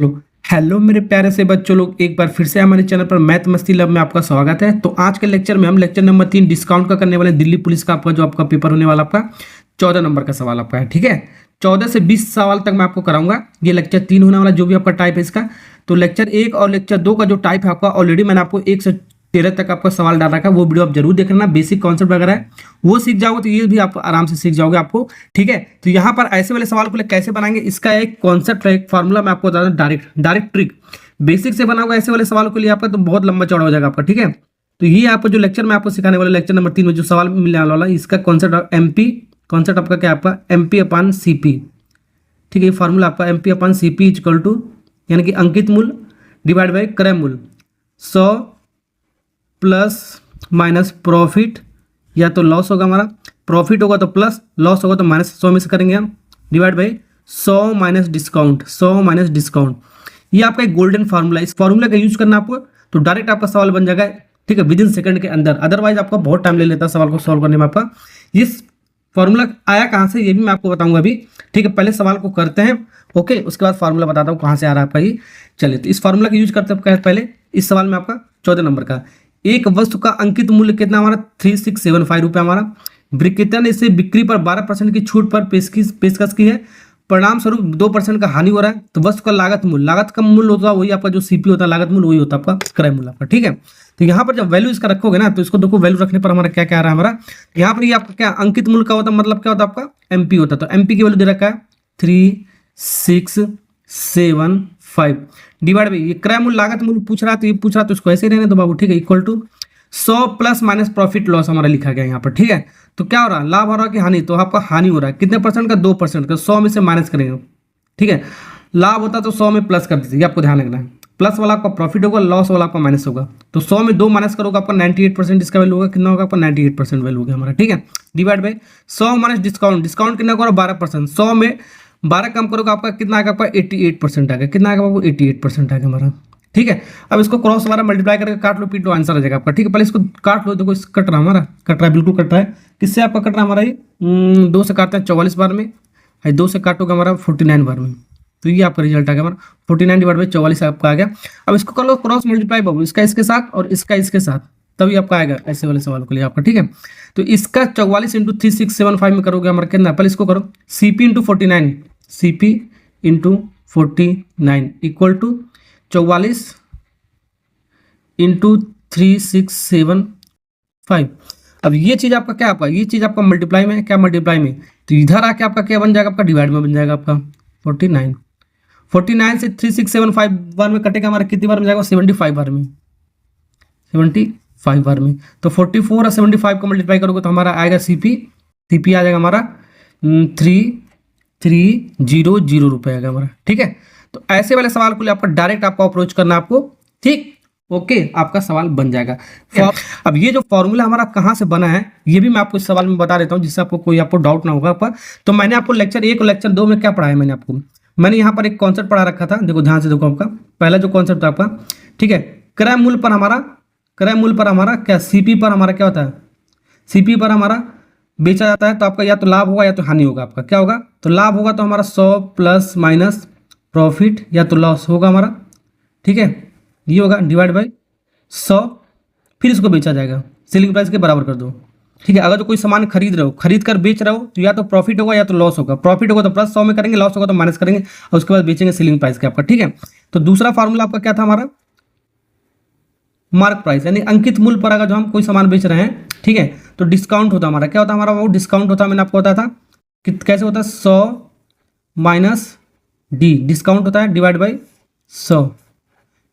लोग हेलो मेरे प्यारे से बच्चों लोग, एक बार फिर से हमारे चैनल पर मैथ मस्ती लव में आपका स्वागत है। तो आज के लेक्चर में हम लेक्चर नंबर 3 डिस्काउंट का करने वाले दिल्ली पुलिस का आपका जो आपका पेपर होने वाला आपका 14 नंबर का सवाल आपका है। ठीक है, 14 से 20 सवाल तक मैं आपको कराऊंगा। ये लेक्चर 3 होने वाला जो भी आपका टाइप है इसका। तो लेक्चर 1 और लेक्चर 2 का जो टाइप है आपका ऑलरेडी मैंने आपको 1 से 13 तक आपका सवाल डाल रखा है, वो वीडियो आप जरूर देख लेना। बेसिक कॉन्सेप्ट वगैरह है वो सीख जाओगे तो ये भी आप आराम से सीख जाओगे आपको। ठीक है, तो यहाँ पर ऐसे वाले सवाल को कैसे बनाएंगे इसका एक कॉन्सेप्ट है, एक फार्मूला मैं आपको बता दूं, डायरेक्ट ट्रिक बेसिक से बना होगा ऐसे वाले सवालों के लिए आपका, तो बहुत लंबा चौड़ा हो जाएगा आपका। ठीक है, तो ये आपको जो लेक्चर मैं आपको सिखाने वाला लेक्चर नंबर 3 में जो सवाल मिलने वाला है इसका कॉन्सेप्ट एमपी, कॉन्सेप्ट आपका क्या आपका एमपी अपान सीपी। ठीक है, ये फार्मूला आपका MP upon CP equal to यानी कि अंकित मूल्य डिवाइड बाई क्रय मूल्य 100 प्लस माइनस प्रॉफिट या तो लॉस होगा हमारा, प्रॉफिट होगा तो प्लस, लॉस होगा तो माइनस। 100 में से करेंगे हम divide by 100 minus discount, 100 minus discount. ये आपका एक गोल्डन फार्मूला, इस फार्मूला का यूज करना आपको तो डायरेक्ट आपका सवाल बन जाएगा। ठीक है, विद इन सेकंड के अंदर, अदरवाइज आपका बहुत टाइम ले लेता है सवाल को सॉल्व करने में आपका। इस फार्मूला आया कहाँ से ये भी मैं आपको बताऊंगा अभी। ठीक है, पहले सवाल को करते हैं, ओके, उसके बाद फार्मूला बताता हूँ कहाँ से आ रहा है आपका ये। चलिए, तो इस फार्मूला का यूज करते हैं पहले। इस सवाल में आपका 14 नंबर का एक वस्तु का अंकित मूल्य कितना हमारा 3675 रुपये हमारा। विक्रेता ने इसे बिक्री पर 12% की छूट पर पेशकश की है, परिणाम स्वरूप 2% का हानि हो रहा है। तो वस्तु का लागत का मूल्य होता है वही आपका जो सीपी होता है, लागत मूल्य वही होता है आपका क्रय मूल्य आपका। ठीक है, तो यहाँ पर जब वैल्यू इसका रखोगे ना तो इसको देखो वैल्यू रखने पर हमारा क्या क्या आ रहा है हमारा। यहाँ पर ये आपका क्या अंकित मूल्य का होता है, मतलब क्या होता है आपका एमपी होता है। तो एमपी की वैल्यू दे रखा है 3675 डिवाइड बाई ये क्रय मूल्य लागत मूल्य पूछ रहा है, तो ये पूछ रहा तो इसको ऐसे ही रहने दो बाबू। ठीक है, equal to 100 plus minus profit loss हमारा लिखा गया यहाँ पर। ठीक है, तो क्या हो रहा है, लाभ हो रहा है कि हानि, तो आपका हानि हो रहा है। कितने परसेंट का 2% का, 100 में से माइनस करेंगे। ठीक है, लाभ होता तो 100 में प्लस कर दीजिए, आपको ध्यान रखना है। प्लस वाला आपका प्रॉफिट होगा, लॉस वाला आपका माइनस होगा। तो 100 में 2 माइनस करोगे आपका 98% इसका वैल्यू होगा, कितना होगा आपका 98% वैल्यू होगा हमारा। ठीक है, divide by 100 minus discount, discount कितना होगा 12%। 100 में 12 कम करोगे आपका कितना आएगा आपका 88% आएगा। कितना आएगा आपको 88% आएगा हमारा। ठीक है, अब इसको क्रॉस वाला मल्टीप्लाई करके काट लो, पीट लो, आंसर आ जाएगा आपका। ठीक है, पहले इसको काट लो, देखो कट रहा हमारा, कट रहा है, बिल्कुल कट रहा है। किससे आपका कट रहा है हमारा ये 2 से काटते हैं 44 बार में, 2 से काटोगे हमारा 49 बार में। तो ये आपका रिजल्ट आ गया हमारा 49 डिवाइड बाई 44 आपका आ गया। अब इसको कर लो क्रॉस मल्टीप्लाई बाबू, इसका इसके साथ और इसका इसके साथ, तभी आपका आएगा ऐसे वाले सवाल के लिए आपका। ठीक है, तो इसका 44 इंटू 3675 में करोगे हमारा कितना, पहले इसको करो CP into 49, CP into 49 equal to 44 into 3675। अब ये चीज़ आपका क्या आपका, ये चीज़ आपका मल्टीप्लाई में, क्या मल्टीप्लाई में, तो इधर आके आपका क्या बन जाएगा आपका डिवाइड में बन जाएगा आपका 49 से 3675 बार में कटेगा हमारा, कितनी बार में जाएगा 75 बार में, 75 बार में। तो 44 और 75 को मल्टीप्लाई करोगे तो हमारा आएगा सीपी आ जाएगा हमारा 3300 रुपये आएगा हमारा। ठीक है, तो ऐसे वाले सवाल को लिए आपका डायरेक्ट आपको अप्रोच करना आपको। ठीक, ओके, आपका सवाल बन जाएगा। अब ये जो फॉर्मूला हमारा कहाँ से बना है ये भी मैं आपको इस सवाल में बता देता हूँ, जिससे आपको कोई आपको डाउट ना होगा आपका। तो मैंने आपको लेक्चर 1 और लेक्चर 2 में क्या पढ़ाया मैंने यहाँ पर एक कॉन्सेप्ट पढ़ा रखा था, देखो ध्यान से देखो आपका पहला जो कॉन्सेप्ट था आपका। ठीक है, क्रय मूल्य पर हमारा क्या सीपी पर हमारा क्या होता है, सीपी पर हमारा बेचा जाता है, तो आपका या तो लाभ होगा या तो हानि होगा। आपका क्या होगा, तो लाभ होगा तो हमारा 100 प्लस माइनस प्रॉफिट या तो लॉस होगा हमारा। ठीक है, ये होगा डिवाइड बाई 100, फिर इसको बेचा जाएगा, सेलिंग प्राइस के बराबर कर दो। ठीक है, अगर तो कोई सामान खरीद रहे हो, खरीद कर बेच रहे हो, तो या तो प्रॉफिट होगा या तो लॉस होगा। प्रॉफिट होगा तो प्लस 100 में करेंगे, लॉस होगा तो माइनस करेंगे और उसके बाद बेचेंगे सेलिंग प्राइस के आपका। ठीक है, तो दूसरा फार्मूला आपका क्या था हमारा, मार्क प्राइस, यानी अंकित मूल्य पर अगर जो हम कोई सामान बेच रहे हैं, ठीक है, तो डिस्काउंट होता हमारा, क्या होता है हमारा वो डिस्काउंट होता है, मैंने आपको बताया था कि कैसे होता है 100 माइनस डी, डिस्काउंट होता है डिवाइड बाई 100।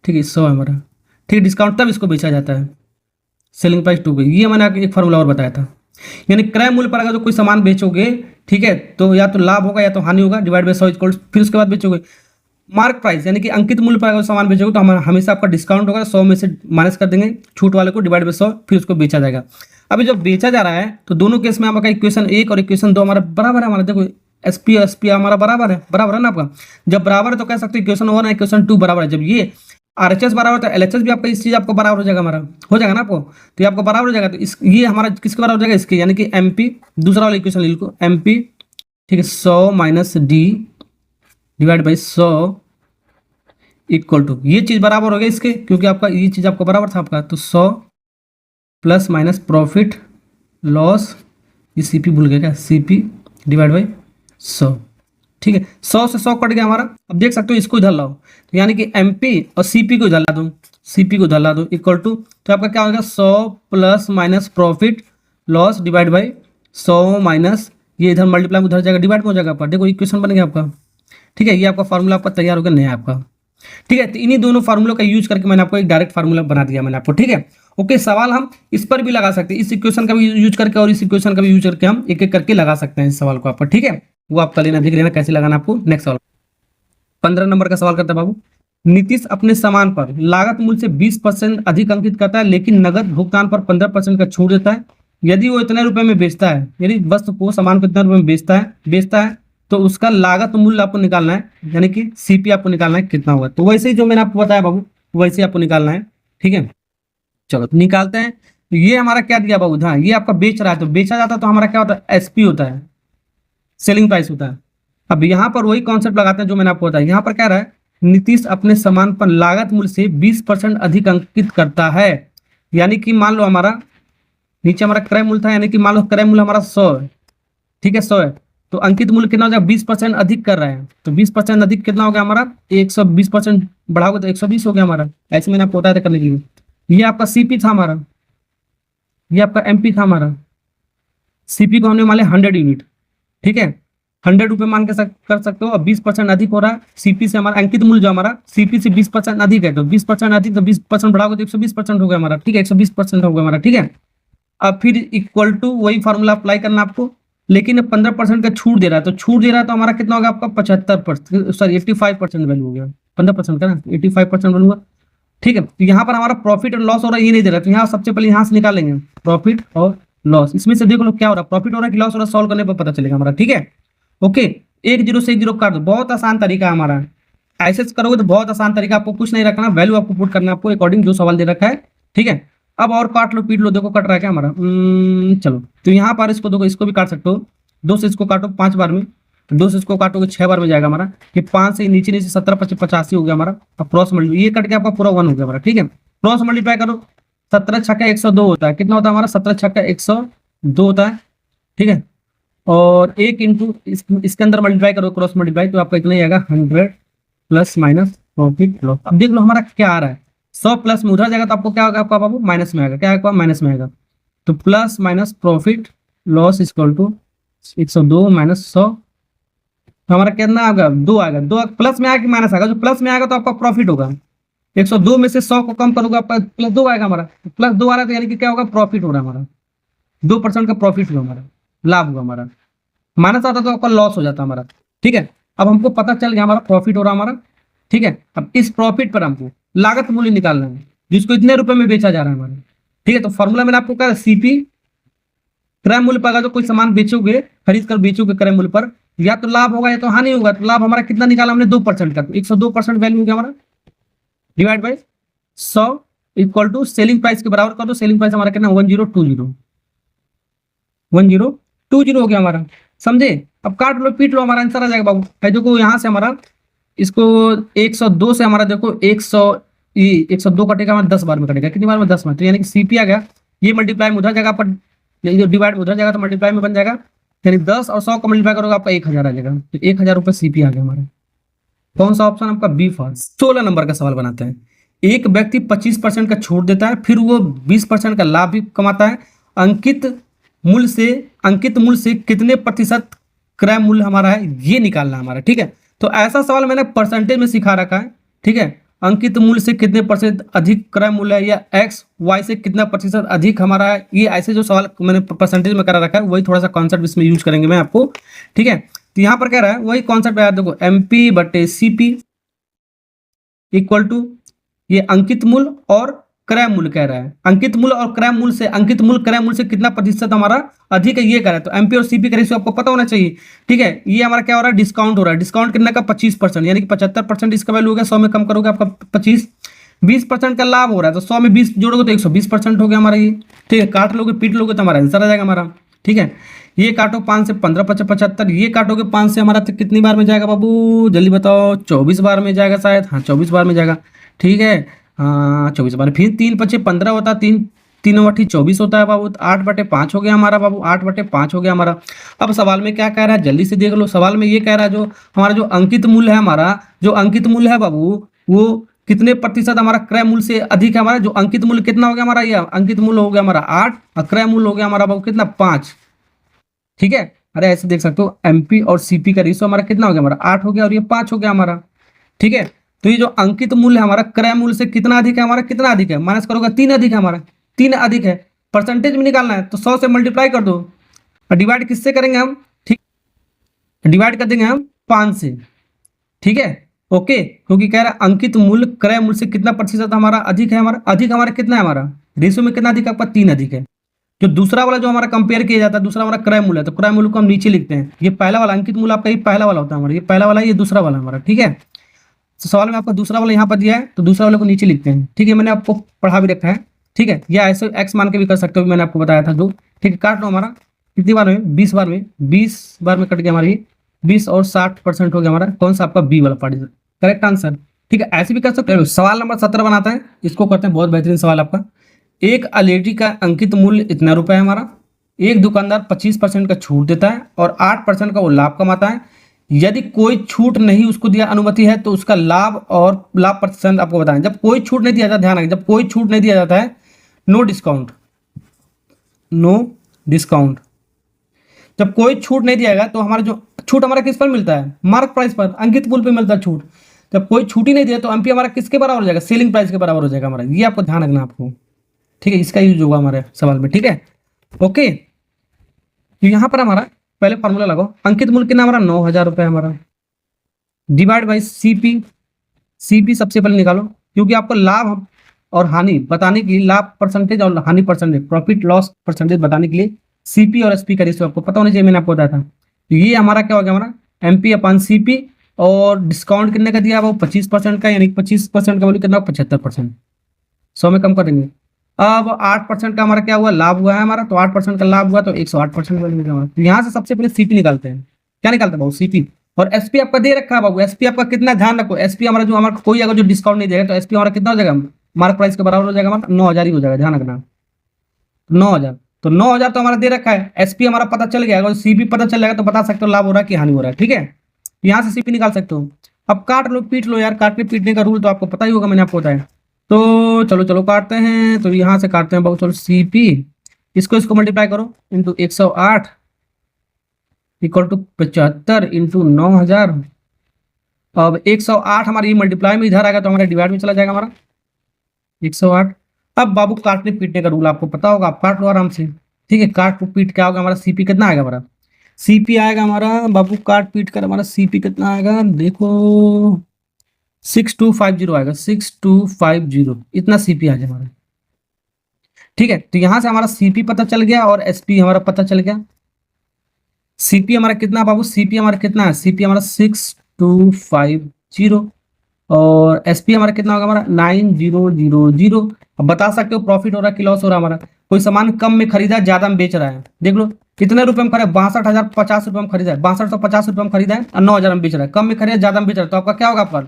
ठीक है, 100 है हमारा। ठीक है, डिस्काउंट तब इसको बेचा जाता है, सेलिंग प्राइस 2 पे। ये मैंने एक फार्मूला और बताया था, यानी क्रय मूल्य पर अगर जो कोई सामान बेचोगे, ठीक है, तो या तो लाभ होगा या तो हानि होगा, डिवाइड बाई 100 इक्वल, फिर उसके बाद बेचोगे मार्क प्राइस, यानी कि अंकित मूल्य पर अगर सामान बेचोगे तो हमारा हमेशा आपका डिस्काउंट होगा, 100 में से माइनस कर देंगे छूट वाले को, डिवाइड बाई 100, फिर उसको बेचा जाएगा। अभी जब बेचा जा रहा है तो दोनों केस में आपका इक्वेशन 1 और इक्वेशन 2 हमारा बराबर है। हमारा देखो एसपी हमारा बराबर है ना आपका। जब बराबर है तो कह सकते हैं इक्वेशन 1 और इक्वेशन 2 बराबर है। जब ये आरएचएस बराबर तो एलएचएस भी आपका इस चीज आपको बराबर हो जाएगा, हमारा हो जाएगा ना आपको, तो ये आपको बराबर हो जाएगा। तो इस ये हमारा किसके बराबर हो जाएगा, इसके, यानी कि एमपी, दूसरा वाला इक्वेशन ले लो एमपी, ठीक है, 100 minus D divide by 100 equal to, ये चीज बराबर हो गया इसके, क्योंकि आपका ये चीज आपका बराबर था आपका, तो 100 प्लस माइनस प्रॉफिट लॉस, ये सीपी भूल गया क्या, सीपी डिवाइड बाई 100। ठीक है, 100 से 100 कट गया हमारा। अब देख सकते हो इसको इधर लाओ, तो यानी कि एमपी और सीपी को इधर ला दो, सीपी को इधर ला दो इक्वल टू, तो आपका क्या होगा 100 plus minus profit loss divide by 100 minus, ये इधर मल्टीप्लाई उधर जाएगा डिवाइड में हो जाएगा आपका, देखो इक्वेशन बन गया आपका। ठीक है, ये आपका फार्मूला आपका तैयार हो गया नया आपका। ठीक है, तो इन्हीं दोनों फार्मूलों का यूज करके मैंने आपको एक डायरेक्ट फार्मूला बना दिया मैंने आपको। ठीक है, ओके, सवाल हम इस पर भी लगा सकते हैं, इस इक्वेशन का भी यूज करके और इस इक्वेशन का भी यूज करके हम एक एक करके लगा सकते हैं इस सवाल को आपको। ठीक है, वो आप कर लेना, देख लेना कैसे लगाना आपको। नेक्स्ट सवाल 15 नंबर का सवाल करता है बाबू। नीतीश अपने सामान पर लागत मूल्य से 20% अधिक अंकित करता है, लेकिन नगद भुगतान पर 15% का छूट देता है। यदि वो इतने रुपए में बेचता है, यदि वस्तु को सामान को इतने रुपए में बेचता है तो उसका लागत मूल्य आपको निकालना है, यानी कि सीपी आपको निकालना है कितना होगा। तो वैसे ही जो मैंने आपको बताया बाबू, वैसे ही आपको निकालना है। ठीक है, चलो तो निकालते हैं। तो ये हमारा क्या दिया बाबू, हाँ ये आपका बेच रहा है, तो बेचा जाता है तो हमारा क्या होता है, एसपी होता है, सेलिंग प्राइस होता है। अब यहाँ पर वही कॉन्सेप्ट लगाते हैं जो मैंने आपको बताया। यहाँ पर क्या रहा है, नीतीश अपने सामान पर लागत मूल्य से 20% अधिक अंकित करता है, यानी कि मान लो हमारा नीचे हमारा क्रय मूल्य था, यानी कि मान लो क्रय मूल्य हमारा 100 है। ठीक है, 100 है, तो अंकित मूल्य कितना हो जाएगा, 20% अधिक कर रहा है, तो 20% अधिक कितना हो गया हमारा, 120% बढ़ाओगे तो 120 हो गया हमारा। ऐसे मैंने आपको बताया था करने के लिए। ये आपका सीपी था हमारा, ये आपका एमपी था हमारा। सीपी को हमने मान लिया 100 यूनिट। ठीक है, 100 रुपये मान के कर सकते हो। अब 20% अधिक हो रहा है सीपी से, हमारा अंकित मूल्य जो हमारा सीपी से 20% अधिक है, तो 20% अधिक, तो 20% बढ़ाओगे तो 120% हो गया हमारा। ठीक है, 120% हो गया हमारा। ठीक है, अब फिर इक्वल टू वही फार्मूला अप्लाई करना आपको, लेकिन 15% का छूट दे रहा है, तो छूट दे रहा है तो हमारा कितना होगा आपका 75%, सॉरी 85% वैल्यू हो गया, 15% का ना 85% वैल्यू हुआ। ठीक है, तो यहाँ पर हमारा प्रॉफिट और लॉस हो रहा है, ये नहीं दे रहा, तो यहाँ सबसे पहले यहाँ से निकालेंगे प्रॉफिट और लॉस। इसमें से देखो लो क्या हो रहा है, प्रॉफिट हो रहा है कि लॉस हो रहा है, सॉल्व करने पर पता चलेगा हमारा। ठीक है, ओके, 1 0 से 1 0 काट दो, बहुत आसान तरीका है हमारा। ऐसे करोगे तो बहुत आसान तरीका, आपको कुछ नहीं रखना, वैल्यू आपको पुट करना है आपको अकॉर्डिंग जो सवाल दे रखा है। ठीक है, अब और काट लो पीट लो, देखो कट रहा है क्या हमारा। चलो, तो यहाँ पर इसको देखो, इसको भी काट सकते हो, 2 से इसको काटो 5 बार में, 2 से इसको काटोगे 6 बार में जाएगा हमारा। ये 5 से नीचे नीचे 17 25 85 हो गया हमारा। अब क्रॉस मल्टीप्लाई, ये कट के आपका पूरा 1 हो गया हमारा। ठीक है, क्रॉस मल्टीप्लाई करो, 17 छक्का 102 होता है, कितना होता है हमारा, 17 छक्का 102 होता है। ठीक है, और 1 इंटू इसके अंदर मल्टीप्लाई करो क्रॉस मल्टीप्लाई, तो आपका इतना ही आएगा 100 प्लस माइनस प्रॉफिट लॉस। अब देख लो हमारा क्या आ रहा है, 100 प्लस में उधर जाएगा तो आपको क्या होगा, आपका बाबू माइनस में आएगा, क्या आएगा माइनस में आएगा। तो plus minus profit loss equal to 102 minus 100, तो हमारा कितना आएगा, 2 आएगा। 2 प्लस में आएगा कि माइनस आएगा, जो प्लस में आएगा तो आपका प्रॉफिट होगा। 102 में से 100 को कम करोगे आपका प्लस 2 आएगा हमारा, प्लस 2 आ रहा है तो यानी कि क्या होगा, प्रॉफिट हो रहा है हमारा, 2% का प्रॉफिट हुआ हमारा, लाभ हुआ हमारा। माइनस आता तो आपका लॉस हो जाता हमारा। ठीक है, अब हमको पता चल गया हमारा प्रॉफिट हो रहा हमारा। ठीक है, अब इस प्रॉफिट पर हमको लागत मूल्य निकालना है, जिसको इतने रुपए में बेचा जा रहा है हमारा। ठीक है, तो फॉर्मूला मैंने आपको कहा सीपी क्रय मूल्य पर, अगर जो कोई सामान बेचोगे, खरीद कर बेचोगे क्रय मूल्य पर, या तो लाभ होगा या तो हानि होगा। तो लाभ हमारा कितना निकाला हमने, 2% का, तो 102% वैल्यू हो गया हमारा, divide by 100 equal to selling price के बराबर कर दो। सेलिंग प्राइस हमारा कितना, 1020 हो गया हमारा, समझे। अब काट लो पीट लो, हमारा आंसर आ जाएगा बाबू। है देखो यहाँ से हमारा इसको 102 से हमारा देखो 102 कटेगा हमारा 10 बार में कटेगा, कितनी बार में, 10 बार, तो यानी कि सीपी आ गया। ये मल्टीप्लाई में उधर जगह पर, डिवाइड में उधर जाएगा तो मल्टीप्लाई में बन जाएगा, यानी 10 और 100 को मल्टीप्लाई करोगे आपका 1000 आ जाएगा, तो 1000 रुपये सीपी आ गया हमारा। कौन सा ऑप्शन आपका, बी फॉर। 16 नंबर का सवाल बनाते हैं। एक व्यक्ति 25% का छूट देता है, फिर वो 20% का लाभ भी कमाता है। अंकित मूल्य से कितने प्रतिशत क्रय मूल्य हमारा है, ये निकालना हमारा। ठीक है, तो ऐसा सवाल मैंने परसेंटेज में सिखा रखा है। ठीक है, अंकित मूल्य से कितने प्रतिशत अधिक क्रय मूल्य है, या एक्स वाई से कितना प्रतिशत अधिक हमारा है, ये ऐसे जो सवाल मैंने परसेंटेज में करा रखा है, वही थोड़ा सा कॉन्सेप्ट इसमें यूज करेंगे मैं आपको। ठीक है, तो यहाँ पर कह रहा है वही कॉन्सेप्ट यार, देखो एमपी बटे सीपी इक्वल टू ये अंकित मूल्य और क्रय मूल्य कह रहा है। अंकित मूल्य और क्रय मूल्य से, अंकित मूल्य क्रय मूल्य से कितना प्रतिशत हमारा अधिक है ये कह रहा है। तो एमपी और सीपी का रेशियो आपको पता होना चाहिए। ठीक है, ये हमारा क्या हो रहा है, डिस्काउंट हो रहा है। डिस्काउंट कितना का, 25%, यानी कि 75% इसका वैल्यू हो गया। 100 में कम करोगे आपका 25, 20% का लाभ हो रहा है, तो 100 में 20 जोड़ोगे तो 120% हो गया हमारा ये। ठीक है, काट लोगे पीट लोगे तो हमारा आंसर आ जाएगा हमारा। ठीक है, ये काटो 5 से 15 75, ये काटोगे 5 से हमारा तो कितनी बार में जाएगा बाबू, जल्दी बताओ। 24 बार में जाएगा शायद, हाँ 24 बार में जाएगा। ठीक है, हाँ 24 बार। फिर 3 × 5 = 15 होता है, 3×3 = 24 होता है बाबू। 8/5 हो गया हमारा बाबू, 8/5 हो गया हमारा। अब सवाल में क्या कह रहा है, जल्दी से देख लो। सवाल में ये कह रहा है जो हमारा जो अंकित मूल्य है, हमारा जो अंकित मूल्य है बाबू, वो कितने प्रतिशत हमारा क्रय मूल्य से अधिक है। हमारा जो अंकित मूल्य कितना हो गया हमारा, ये अंकित मूल्य हो गया हमारा 8 और क्रय मूल्य हो गया हमारा बाबू कितना, 5। ठीक है, अरे ऐसे देख सकते हो, एमपी और सीपी का रेशियो हमारा कितना हो गया, हमारा 8 हो गया और ये 5 हो गया हमारा। ठीक है, तो ये जो अंकित मूल्य हमारा क्रय मूल्य से कितना अधिक है, हमारा कितना अधिक है, माइनस करोगे 3 अधिक है हमारा, 3 अधिक है। परसेंटेज में निकालना है तो 100 से मल्टीप्लाई कर दो और डिवाइड किससे करेंगे हम, ठीक, डिवाइड कर देंगे हम 5 से। ठीक है, ओके, क्योंकि कह रहा है अंकित मूल्य क्रय मूल्य से कितना प्रतिशत हमारा अधिक है, हमारा अधिक हमारा कितना है, हमारा रेशियो में कितना अधिक है आपका, 3 अधिक है। जो दूसरा वाला जो हमारा कंपेयर किया जाता है, दूसरा हमारा क्रय मूल्य है, तो क्रय मूल्य को हम नीचे लिखते हैं। ये पहला वाला अंकित मूल्य आपका, ये पहला वाला होता है हमारा, ये पहला वाला, ये दूसरा वाला हमारा। ठीक है, तो सवाल में आपका दूसरा वाला यहाँ पर दिया है, तो दूसरा वाले को नीचे लिखते हैं। ठीक है, मैंने आपको पढ़ा भी रखा है। ठीक है, या ऐसे एक्स मान के भी कर सकते हो, मैंने आपको बताया था जो। ठीक है, काट लो हमारा कितनी बार में, 20 बार में, 20 बार में कट गया हमारा ये 20 और 60% हो गया हमारा। कौन सा आपका बी वाला पार्ट, करेक्ट आंसर। ठीक है, ऐसे भी कर सकते हो। सवाल नंबर 17 बनाता है, इसको करते हैं, बहुत बेहतरीन सवाल आपका। एक एलईडी का अंकित मूल्य इतना रुपए है हमारा। एक दुकानदार 25% का छूट देता है और 8% का वो लाभ कमाता है। यदि कोई छूट नहीं उसको दिया अनुमति है तो उसका लाभ और लाभ प्रतिशत आपको बताएं। जब कोई छूट नहीं दिया जाता, ध्यान रखें, जब कोई छूट नहीं दिया जाता है, नो डिस्काउंट, नो डिस्काउंट। जब कोई छूट नहीं दिया गया तो हमारा जो छूट हमारा किस पर मिलता है, मार्क प्राइस पर, अंकित मूल्य पर मिलता है छूट। जब कोई छूट ही नहीं दिया तो एमपी हमारा किसके बराबर हो जाएगा, सेलिंग प्राइस के बराबर हो जाएगा हमारा। ये आपको ध्यान रखना आपको। ठीक है, इसका यूज होगा हमारे सवाल में। ठीक है, ओके, तो यहां पर हमारा पहले फॉर्मूला लगाओ। अंकित मूल्य कितना हमारा, 9,000 रुपए हमारा, डिवाइड बाई सीपी। सीपी सबसे पहले निकालो, क्योंकि आपको लाभ और हानि बताने के लिए, लाभ परसेंटेज और हानि परसेंटेज, प्रॉफिट लॉस परसेंटेज बताने के लिए सीपी और एसपी का रेशियो आपको पता होना चाहिए, मैंने आपको बताया था। तो ये हमारा क्या हो गया, हमारा एमपी अपन सीपी, और डिस्काउंट कितने का दिया वो 25% का, यानी 25% का बोलिए कितना, 75%, 100 में कम कर देंगे। अब 8% का हमारा क्या हुआ, लाभ हुआ है हमारा, तो 8% का लाभ हुआ तो 108% बनेगा हमारा। तो यहाँ से सबसे पहले सीपी निकालते हैं। क्या निकालते हैं बाबू, सीपी। और एसपी आपका दे रखा है बाबू, एसपी आपका कितना, ध्यान रखो, एसपी हमारा जो हमारा कोई अगर जो डिस्काउंट नहीं देगा तो एसपी हमारा कितना हो जाएगा, मार्क प्राइस के बराबर हो जाएगा हमारा, 9,000 ही हो जाएगा, ध्यान रखना 9,000। तो 9,000 तो हमारा दे रखा है, एसपी हमारा पता चल गया, अगर सीपी पता चल जाएगा तो बता सकते हो लाभ हो रहा है कि हानि हो रहा है। ठीक है, यहाँ से सीपी निकाल सकते हो। अब काट लो, पीट लो यार, काटने पीटने का रूल तो आपको पता ही होगा, मैंने आपको बताया। तो चलो चलो काटते हैं, तो यहाँ से काटते हैं बाबू, चलो सीपी, इसको मल्टीप्लाई करो इंटू 108 इक्वल टू 75 इंटू 9,000। अब 108 हमारी मल्टीप्लाई में इधर आएगा तो हमारा डिवाइड में चला जाएगा हमारा 108। अब बाबू काटने पीटने का रूल आपको पता होगा, आप काट लो आराम से। ठीक है, काट पीट क्या होगा हमारा, सीपी कितना आएगा हमारा, सीपी आएगा हमारा बाबू, काट पीट कर हमारा सीपी कितना आएगा, देखो 6250 आएगा, 6250, इतना सीपी आ जाए हमारा। ठीक है, तो यहां से हमारा सीपी पता चल गया और एसपी हमारा पता चल गया। सीपी हमारा कितना बाबू, सीपी हमारा कितना है, सीपी हमारा 6250 और एसपी हमारा कितना होगा, हमारा 9000। अब बता सकते हो प्रॉफिट हो रहा है कि लॉस हो रहा है हमारा। कोई सामान कम में खरीदा, ज्यादा में बेच रहा है, देख लो कितने रुपए में खरीदा, 62,050 रुपए में खरीदा है, 6250 रुपए में खरीदा है और 9,000 में बेच रहा है। कम में खरीदा, ज्यादा में बेच रहा है, तो आपका क्या होगा, आपका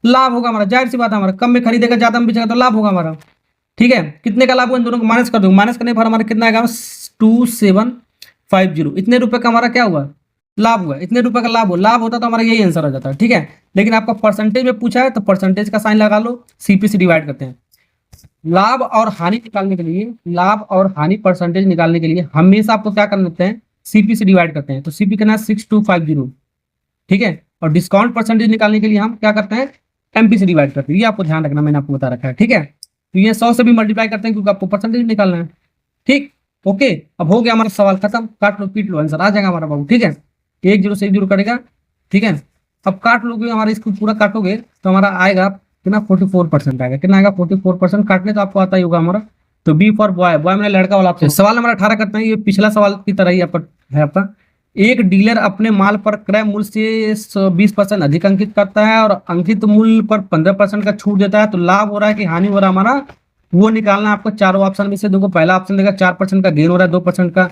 लाभ होगा हमारा, जाहिर सी बात है, हमारा कम में खरीदेगा, ज्यादा में बेचेगा तो लाभ होगा हमारा। ठीक है, कितने का लाभ हुआ, इन दोनों को माइनस कर दो, माइनस करने पर हमारा कितना आएगा, 2750, इतने रुपए का हमारा क्या हुआ, लाभ हुआ, इतने रुपए का लाभ हो, लाभ होता तो हमारा यही आंसर हो जाता है। ठीक है, लेकिन आपका परसेंटेज में पूछा है तो परसेंटेज का साइन लगा लो, सीपी से डिवाइड करते हैं। लाभ और हानि निकालने के लिए, लाभ और हानि परसेंटेज निकालने के लिए हमेशा आपको क्या करना होता है, सीपी से डिवाइड करते हैं। तो सीपी करना है 6250। ठीक है, और डिस्काउंट परसेंटेज निकालने के लिए हम क्या करते हैं, एमपी से डिवाइड करते हैं। ये आपको ध्यान रखना, मैंने आपको बता रखा है। ठीक है, तो ये 100 से भी मल्टीप्लाई करते हैं क्योंकि आपको परसेंटेज निकालना है। ठीक, ओके, अब हो गया हमारा सवाल खत्म, काट लो पीट लो, आंसर आ जाएगा हमारा बाबू। ठीक है, 10 से 10 कटेगा। ठीक है, अब काट लोगे हमारा, इसको पूरा काटोगे तो हमारा आएगा कितना, 44% आएगा। कितना आएगा, 44%। काटने तो आपको आता ही होगा हमारा। तो बी फॉर बॉय, बॉय मैंने लड़का वाला आपसे। सवाल नंबर 18 करते हैं, ये पिछला सवाल की तरह ही आपका है आपका। एक डीलर अपने माल पर क्रय मूल्य से 20% अधिक अंकित करता है और अंकित मूल्य पर 15% का छूट देता है, तो लाभ हो रहा है कि हानि हो रहा है हमारा, वो निकालना है आपको। चारों ऑप्शन में से देखो, पहला ऑप्शन देगा 4% का गेन हो रहा है, 2% का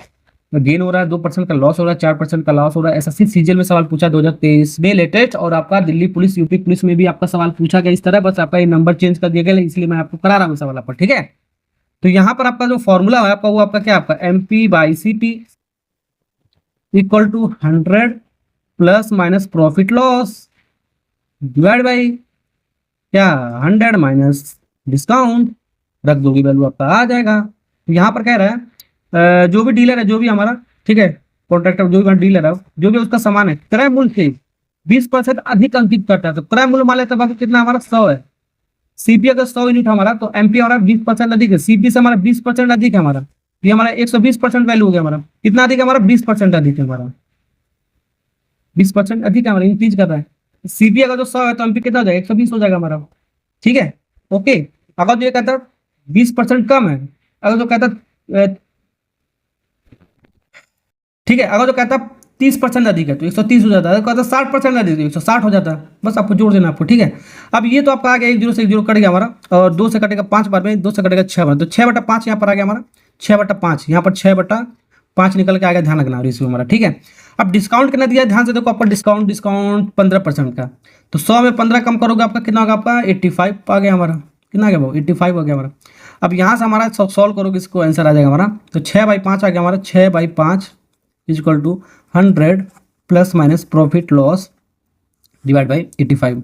गेन हो रहा है, 2% का लॉस हो रहा है, 4% का लॉस हो रहा है। एसएससी सीजीएल में सवाल पूछा 2023 में लेटेस्ट, और आपका दिल्ली पुलिस, यूपी पुलिस में भी आपका सवाल पूछा गया इस तरह, बस आपका ये नंबर चेंज कर दिया गया, इसलिए मैं आपको करा रहा हूँ सवाल आपका, ठीक है। तो यहाँ पर आपका जो फॉर्मूला है आपका, वो आपका क्या, आपका MP/CP equal to 100 plus minus profit loss divide by क्या, 100 माइनस डिस्काउंट, रख दोगे वैल्यू आपका आ जाएगा। तो यहाँ पर कह रहा है जो भी डीलर है, जो भी हमारा, ठीक है, कॉन्ट्रैक्टर जो भी डीलर है, जो भी उसका सामान है, क्रय मूल्य से 20% अधिक अंकित करता है, तो क्रय मूल्य मान लेते हैं कितना हमारा 100 है। सीपी अगर 100 यूनिट हमारा, तो एमपी हमारा 20% अधिक है, सीपी से हमारा 20% अधिक है हमारा, ये हमारा 120% वैल्यू हो गया हमारा। कितना अधिक है हमारा, 20% अधिक है हमारा, 20% अधिक है हमारा, इंक्रीज कर रहा है। सीपी अगर जो 100 है तो एमपी कितना हो जाएगा, 120 हो जाएगा हमारा, ठीक है। ओके, अगर जो ये कहता है 20% कम है, अगर जो कहता ठीक है, अगर जो कहता 30% अधिक है तो 130 हो जाता है, कहता 60% अधिक तो 160 हो जाता है, बस आपको जोड़ देना आपको, ठीक है। अब ये तो आपका आ गया, 1 0 से 1 0 कट गया हमारा, और 2 से कटेगा 5 बार में, 2 से कटेगा 6 बार, तो 6/5 यहाँ पर आ गया हमारा, 6/5 यहाँ पर 6/5 निकल के आ गया, ध्यान रखना रेशियो हमारा, ठीक है। अब डिस्काउंट कितना दिया है, ध्यान से देखो, आपका डिस्काउंट 15% का, तो 100 में 15 कम करोगे आपका कितना होगा, आपका 85 आ गया हमारा, कितना आ गया वो, 85 हो गया हमारा। अब यहाँ से हमारा सॉल्व करोगे, इसको आंसर आ जाएगा हमारा, तो 6/5 आ गया हमारा, 6/5 equal to 100 plus minus profit loss divide by 85।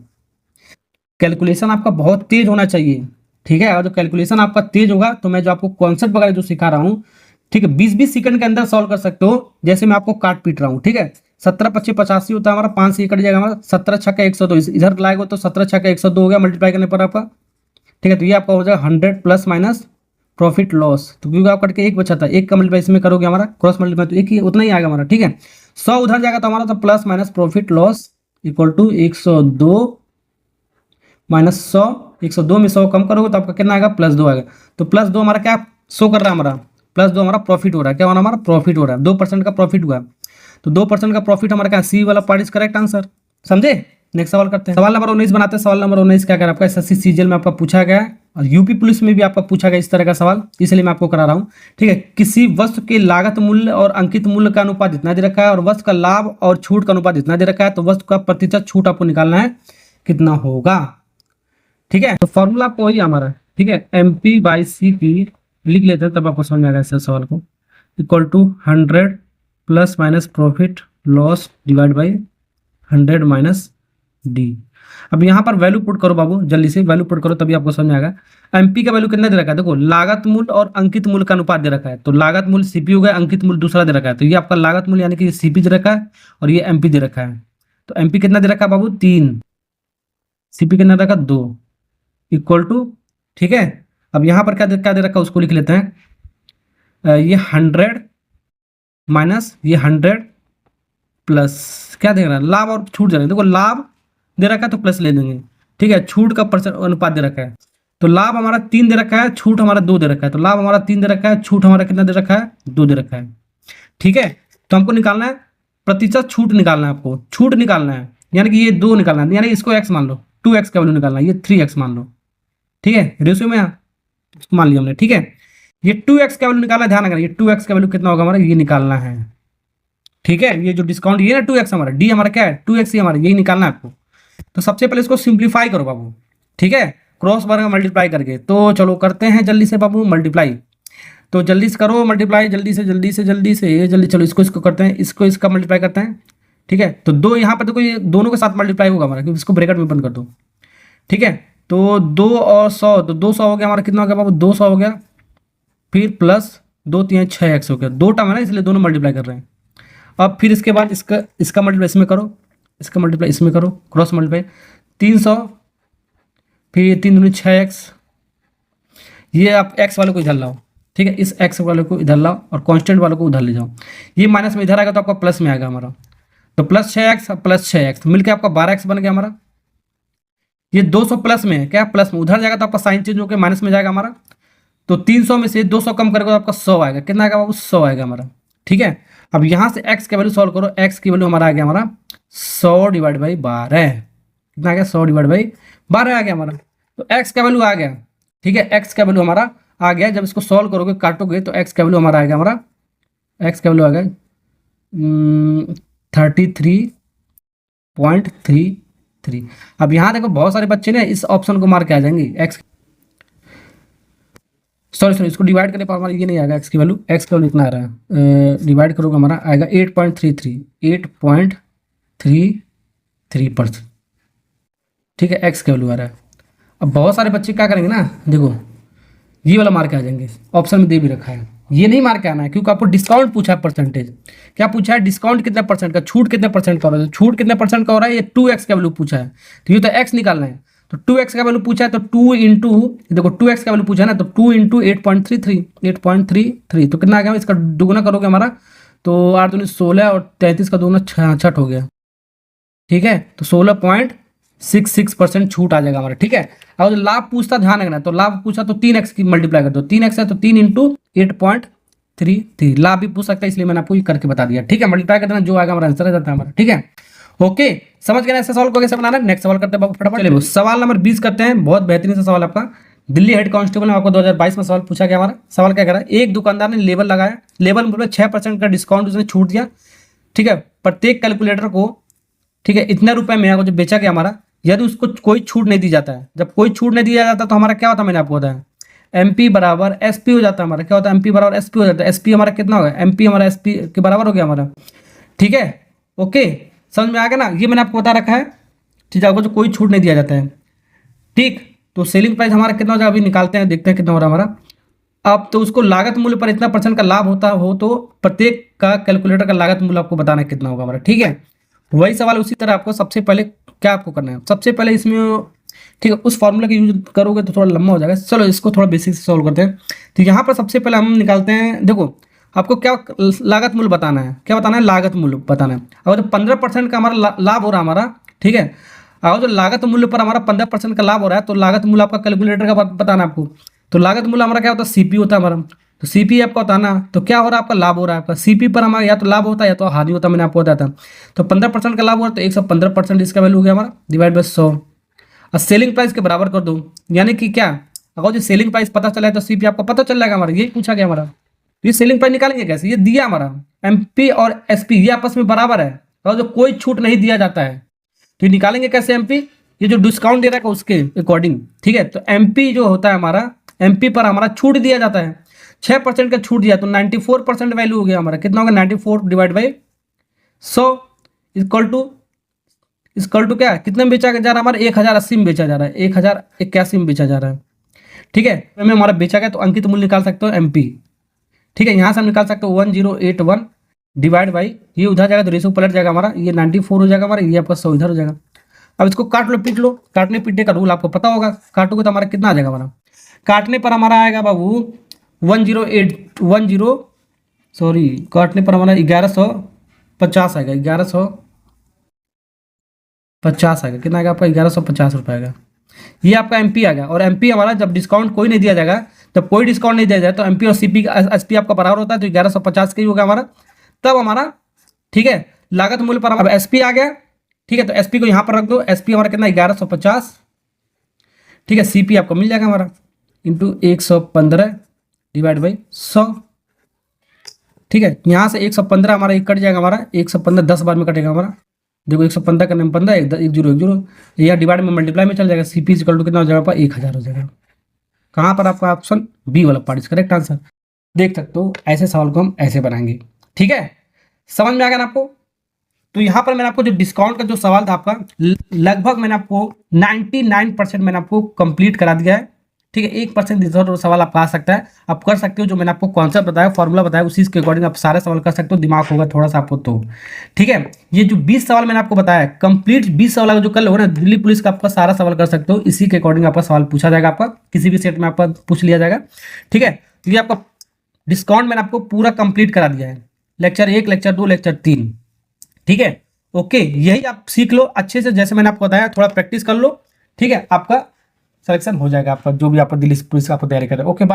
Calculation आपका बहुत तेज होना चाहिए, ठीक है। अगर जो कैलकुलेशन आपका तेज होगा तो मैं जो आपको कॉन्सेप्ट वगैरह जो सिखा रहा हूँ, ठीक है, 20-20 सेकंड के अंदर सॉल्व कर सकते हो, जैसे मैं आपको काट पीट रहा हूँ, ठीक है। 17×25 85 होता है हमारा, 5 से कट जाएगा हमारा, 17×6 102, इधर लाएगा तो 17×6 102 हो गया, मल्टीप्लाई करने पर आपका, ठीक है। तो ये आपका हो जाएगा 100 प्लस माइनस प्रॉफिट लॉस, तो क्योंकि आप कट के एक बचा था, एक का मल्टीप्लाई इसमें करोगे हमारा, क्रॉस मल्टीप्लाई तो एक ही उतना ही आएगा हमारा, ठीक है। 100 उधर जाएगा तो हमारा, तो plus minus profit loss equal to 102 minus 100, 102 में 100 कम करोगे तो आपका कितना आएगा, +2 आएगा। तो +2 हमारा क्या शो कर रहा है, हमारा +2 हमारा प्रॉफिट हो रहा है, क्या हो रहा है हमारा, प्रॉफिट हो रहा है, 2% का प्रॉफिट हुआ। तो 2% का प्रॉफिट हमारा क्या, सी वाला पार्ट इज करेक्ट आंसर, समझे। नेक्स्ट सवाल करते हैं, सवाल नंबर 19 बनाते हैं। सवाल नंबर 19 क्या कर आपका, एसएससी सीजीएल में आपका पूछा गया है, और यूपी पुलिस में भी आपका पूछा गया इस तरह का सवाल, इसलिए मैं आपको करा रहा हूँ, ठीक है। किसी वस्तु के लागत मूल्य और अंकित मूल्य का अनुपात इतना दे रखा है, और वस्तु का लाभ और छूट का अनुपात इतना दे रखा है, तो वस्तु का प्रतिशत छूट आपको निकालना है, कितना होगा, ठीक है। तो फॉर्मूला आपको वही हमारा, ठीक है, MP/CP लिख लेते हैं, तब आपको समझ में आएगा इस सवाल को, equal to 100 plus minus profit loss divide by 100 minus D. अब यहाँ पर वैल्यू पुट करो बाबू, जल्दी से वैल्यू पुट करो, तभी आपको समझ में आएगा। एमपी का वैल्यू कितना दे रखा है, देखो लागत मूल्य और अंकित मूल्य का अनुपात दे रखा है, तो लागत मूल्य सीपी हो गया, अंकित मूल्य दूसरा दे रखा है, तो ये आपका लागत मूल्य यानी कि सीपी दे रखा है, और ये एमपी दे रखा है। तो एमपी कितना दे रखा है बाबू, 3, सीपी कितना दे रखा, 2, इक्वल टू, ठीक है। अब यहाँ पर क्या दे रखा है उसको लिख लेते हैं, ये 100 माइनस ये 100 प्लस क्या दे रहा है, लाभ और छूट दे रहे हैं, देखो लाभ दे रखा है तो प्लस ले देंगे, ठीक है। छूट का परसेंट अनुपात दे रखा है, तो लाभ हमारा 3 दे रखा है, छूट हमारा 2 दे रखा है, तो लाभ हमारा 3 दे रखा है, छूट हमारा कितना दे रखा है, 2 दे रखा है, ठीक है। तो हमको निकालना है प्रतिशत छूट, निकालना है आपको, छूट निकालना है, यानी कि ये 2 निकालना है, यानी इसको x मान लो, 2x का वैल्यू निकालना है, ये 3x मान लो, ठीक है, रेशियो में मान लिया हमने, ठीक है। ये 2x का वैल्यू निकालना है, ध्यान रखना, ये 2x का वैल्यू कितना होगा हमारा, ये निकालना है, ठीक है। ये जो डिस्काउंट ये ना 2x हमारा, डी हमारा क्या है 2x ही हमारा, यही निकालना है आपको। तो सबसे पहले इसको सिंप्लीफाई करो बाबू, ठीक है, क्रॉस बार मल्टीप्लाई करके। तो चलो करते हैं जल्दी से बाबू मल्टीप्लाई, तो जल्दी से करो मल्टीप्लाई, जल्दी चलो इसको करते हैं, इसको इसका मल्टीप्लाई करते हैं, ठीक है। तो 2 यहाँ पर देखो, ये दोनों के साथ मल्टीप्लाई होगा हमारा, क्योंकि इसको ब्रैकेट में बंद कर दो, ठीक है। तो 2 और 100, तो 200 हो गया हमारा, कितना हो गया बाबू, 200 हो गया, फिर प्लस 2 3 6x हो गया, 2 टर्म है ना इसलिए दोनों मल्टीप्लाई कर रहे हैं। अब फिर इसके बाद इसका मल्टीप्लाई इसमें करो, इसका मल्टीप्लाई इसमें करो, क्रॉस मल्टीप्लाई 300, फिर 3 दूनी 6x, ये आप x वाले को इधर लाओ, ठीक है, इस x वाले को इधर लाओ और कांस्टेंट वाले को उधर ले जाओ, ये माइनस में इधर आएगा तो आपका प्लस में आएगा हमारा, तो प्लस 6x प्लस 6x मिलकर आपका 12x बन गया हमारा। ये 200 प्लस में है, क्या प्लस में, उधर जाएगा तो आपका साइन चेंज होकर माइनस में जाएगा हमारा, तो 300 में से 200 कम करेगा तो आपका 100 आएगा, कितना आएगा बाबू, 100 आएगा हमारा, ठीक है। अब यहाँ से x की वैल्यू सॉल्व करो, x की वैल्यू हमारा आ गया हमारा 100 डिवाइड बाई 12, कितना आ गया, 100 डिवाइड बाई 12 आ गया हमारा। तो x का वैल्यू आ गया, ठीक है, x का वैल्यू हमारा आ गया। जब इसको सॉल्व करोगे काटोगे तो x का वैल्यू हमारा आएगा हमारा एक्स का वैल्यू आ गया 33.33। अब यहाँ देखो बहुत सारे बच्चे ना इस ऑप्शन को मार के आ जाएंगे एक्स, सॉरी इसको डिवाइड करने पर हमारा ये नहीं आएगा एक्स की वैल्यू, एक्स का वैल्यू इतना आ रहा है, डिवाइड करोगे हमारा आएगा 8.33%। ठीक है, एक्स का वैल्यू आ रहा है। अब बहुत सारे बच्चे क्या करेंगे ना, देखो ये वाला मार के आ जाएंगे, ऑप्शन में दे भी रखा है, ये नहीं मार के आना है क्योंकि आपको डिस्काउंट पूछा है, परसेंटेज क्या पूछा है, डिस्काउंट कितना परसेंट का, छूट कितने परसेंट का हो रहा है, छूट कितने परसेंट का हो रहा है, ये 2x का वैल्यू पूछा है, तो ये तो x निकालना है, तो 2x का वैल्यू पूछा है, तो 2 इंटू, देखो 2x का वैल्यू पूछा है ना, तो 2 इंटू 8.33 तो कितना आ गया, इसका दुगुना करोगे हमारा, तो 8 दूनी 16 और 33 का दुगुना 66 हो गया। ठीक है, तो 16.66% छूट आ जाएगा हमारा। ठीक है, और लाभ पूछता ध्यान रखना, तो लाभ पूछा तो 3x की मल्टीप्लाई कर दो, 3x है तो 3 इंटू 8.33, लाभ भी पूछ सकता है, इसलिए मैंने आपको ये करके बता दिया। ठीक है, मल्टीप्लाई कर देना, जो आएगा हमारा आंसर आ जाता है हमारा। ठीक है, ओके, समझ गए ना ऐसा सवाल को कैसे बनाना है। नेक्स्ट सवाल करते हैं फटाफट। चलिए सवाल नंबर 20 करते हैं, बहुत बेहतरीन सा सवाल आपका। दिल्ली हेड कांस्टेबल में आपको 2022 में सवाल पूछा गया। हमारा सवाल क्या कह रहा है, एक दुकानदार ने लेबल लगाया, लेबल में 6% का डिस्काउंट उसने छूट दिया। ठीक है, प्रत्येक कैलकुलेटर को, ठीक है, इतने रुपए में जो बेचा गया हमारा, यदि उसको कोई छूट नहीं दी जाता है, जब कोई छूट नहीं दिया जाता तो हमारा क्या होता है, मैंने आपको बताया MP बराबर SP हो जाता है हमारा। क्या होता है, MP बराबर SP हो जाता है। SP हमारा कितना होगा, MP हमारा SP के बराबर हो गया हमारा। ठीक है, ओके, समझ में आ गया ना, ये मैंने आपको बता रखा है। ठीक है, आपको जो कोई छूट नहीं दिया जाता है। ठीक, तो सेलिंग प्राइस हमारा कितना हो जाएगा, अभी निकालते हैं, देखते हैं कितना हो रहा है हमारा। अब तो उसको लागत मूल्य पर इतना % का लाभ होता हो तो प्रत्येक का कैलकुलेटर का लागत मूल्य आपको बताना कितना होगा हमारा। ठीक है, वही सवाल उसी तरह आपको सबसे पहले क्या आपको करना है, सबसे पहले इसमें, ठीक है, उस फॉर्मूला का यूज करोगे तो थोड़ा लंबा हो जाएगा। चलो इसको थोड़ा बेसिक से सॉल्व करते हैं। तो यहाँ पर सबसे पहले हम निकालते हैं, देखो आपको क्या लागत मूल्य बताना है, क्या बताना है, लागत मूल्य बताना है। अगर तो 15% का हमारा लाभ हो रहा है हमारा, ठीक है, अगर जो लागत मूल्य पर हमारा 15% का लाभ हो रहा है तो लागत मूल्य आपका कैलकुलेटर का बताना है आपको। तो लागत मूल्य हमारा क्या होता है, CP होता है हमारा, तो CP आपका बताना, तो क्या हो रहा है आपका, लाभ हो रहा है आपका। CP पर हमारा या तो लाभ होता है या तो हानि होता है, मैंने आपको बताया था। तो 15% का लाभ हो रहा है तो 115% इसका वैल्यू हो गया हमारा, डिवाइड बाय 100, और सेलिंग प्राइस के बराबर कर दो, यानी कि क्या, अगर जो सेलिंग प्राइस पता चला है तो CP आपको पता चल जाएगा हमारा, यही पूछा गया हमारा। तो ये सेलिंग प्राइस निकालेंगे कैसे, ये दिया हमारा MP और SP ये आपस में बराबर है, और जो कोई छूट नहीं दिया जाता है तो ये निकालेंगे कैसे MP, ये जो डिस्काउंट दे रहा है उसके अकॉर्डिंग। ठीक है, तो MP जो होता है हमारा, MP पर हमारा छूट दिया जाता है, 6% का छूट दिया तो 94% वैल्यू हो गया हमारा, कितना होगा 94 डिवाइड बाई 100 इक्वल टू क्या, कितने में बेचा जा रहा है हमारा, 1080 में बेचा जा रहा है, 1081 में बेचा जा रहा है। ठीक है, में हमारा बेचा गया तो अंकित मूल्य निकाल सकते हो MP। ठीक है, यहाँ से हम निकाल सकते हो 1081 डिवाइड बाई, ये उधर जाएगा तो रेशो पलट जाएगा हमारा, ये 94 हो जाएगा हमारा, ये आपका 100 इधर हो जाएगा। अब इसको काट लो, पीट लो, काटने पीटने का रूल आपको पता होगा, काटोगे तो हमारा कितना आ जाएगा हमारा, काटने पर हमारा आएगा बाबू 10810, सॉरी काटने पर हमारा 1150 आएगा, 1150 आएगा, कितना आएगा आपका 1150 रुपये आएगा। ये आपका MP आ गया। और MP हमारा जब डिस्काउंट कोई नहीं दिया जाएगा, जब कोई डिस्काउंट नहीं दिया जाए तो MP और CP SP आपका बराबर होता है, तो 1150 का ही होगा हमारा, तब हमारा। ठीक है, लागत मूल्य पर हमारा SP आ गया। ठीक है, तो SP को यहाँ पर रख दो, SP हमारा कितना 1150। ठीक है, CP आपको मिल जाएगा हमारा इंटू 115 डिवाइड बाई 100। ठीक है, यहाँ से 115 हमारा एक कट जाएगा हमारा, 115 10 बार में कटेगा हमारा, देखो 115 करने में 15, 1 0 यह डिवाइड में मल्टीप्लाई में चल जाएगा। CP इक्वल टू कितना हो जाएगा, 1000 हो जाएगा। कहाँ पर आपका ऑप्शन B वाला पार्ट इज करेक्ट आंसर। देख सकते हो, ऐसे सवाल को हम ऐसे बनाएंगे। ठीक है, समझ में आ गया ना आपको। तो यहाँ पर मैंने आपको जो डिस्काउंट का जो सवाल था आपका, लगभग मैंने आपको 99% मैंने आपको कंप्लीट करा दिया है। ठीक है, 1% इधर सवाल आप आ सकता है, आप कर सकते हो, जो मैंने आपको कॉन्सेप्ट बताया, फॉर्मूला बताया, उसी के अकॉर्डिंग आप सारे सवाल कर सकते हो, दिमाग होगा थोड़ा सा आपको तो। ठीक है, ये जो 20 सवाल मैंने आपको बताया, कंप्लीट 20 सवाल जो कल हो ना, दिल्ली पुलिस का आपका सारा सवाल कर सकते हो, इसी के अकॉर्डिंग आपका सवाल पूछा जाएगा, आपका किसी भी सेट में आपका पूछ लिया जाएगा। ठीक है, तो ये आपका डिस्काउंट मैंने आपको पूरा कंप्लीट करा दिया है, लेक्चर 1, लेक्चर 2, लेक्चर 3। ठीक है, ओके, यही आप सीख लो अच्छे से, जैसे मैंने आपको बताया, थोड़ा प्रैक्टिस कर लो। ठीक है, आपका सिलेक्शन हो जाएगा, आपका जो भी आप दिल्ली पुलिस का आपको तैयारी कर रहे हो। Okay, bye.